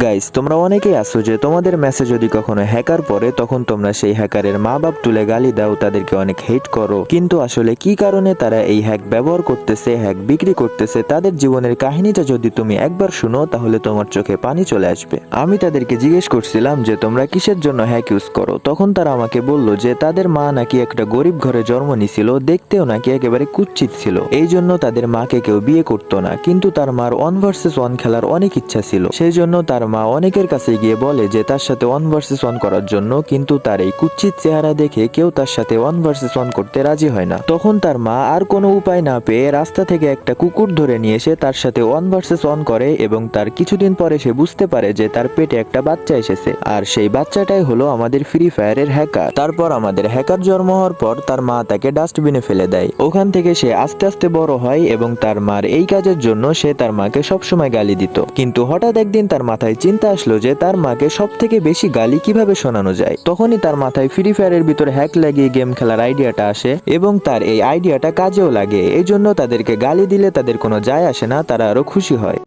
Guys, তোমরা অনেকেই আছো যে তোমাদের মেসেজ যদি কখনো হ্যাকার পড়ে তখন তোমরা সেই হ্যাকারের মা বাপ তুলে গালি দাও, তাদেরকে অনেক হেট করো। কিন্তু আসলে কি কারণে তারা এই হ্যাক ব্যবহার করতেছে, হ্যাক বিক্রি করতেছে, তাদের জীবনের কাহিনীটা যদি তুমি একবার শুনো তাহলে তোমার চোখে পানি চলে আসবে। আমি তাদেরকে জিজ্ঞেস করছিলাম যে তোমরা কিসের জন্য হ্যাক ইউজ করো, তখন তারা আমাকে বলল যে তাদের মা নাকি একটা গরিব ঘরে জন্ম নিছিল, দেখতেও নাকি একেবারে কুৎসিত ছিল, এই জন্য তাদের মাকে কেউ বিয়ে করতো না। কিন্তু তার মার 1 vs 1 খেলার অনেক ইচ্ছা ছিল, সেই জন্য তার মা অনেকের কাছে গিয়ে বলে যে তার সাথে 1 vs 1 করার জন্য, কিন্তু তার এই কুৎসিত চেহারা দেখে কেউ তার সাথে 1 vs 1 করতে রাজি হয় না। তখন তার মা আর কোনো উপায় না পেয়ে রাস্তা থেকে একটা কুকুর ধরে নিয়ে এসে তার সাথে 1 vs 1 করে, এবং তার কিছুদিন পরে সে বুঝতে পারে যে তার পেটে একটা বাচ্চা এসেছে, আর সেই বাচ্চাটাই হলো আমাদের ফ্রি ফায়ারের হ্যাকার। তারপর আমাদের হ্যাকার জন্ম হওয়ার পর তার মা তাকে ডাস্টবিনে ফেলে দেয়। ওখান থেকে সে আস্তে আস্তে বড় হয় এবং তার মার এই কাজের জন্য সে তার মাকে সবসময় গালি দিত। কিন্তু হঠাৎ একদিন তার মাথায় চিন্তা আসলো যে তার মাকে সব থেকে বেশি গালি কিভাবে শোনানো যায়। তখনই তার মাথায় ফ্রি ফায়ারের ভিতর হ্যাক লাগিয়ে গেম খেলার আইডিয়াটা আসে, এবং তার এই আইডিয়াটা কাজেও লাগে। এই জন্য তাদেরকে গালি দিলে তাদের কোনো যায় আসে না, তারা আরো খুশি হয়।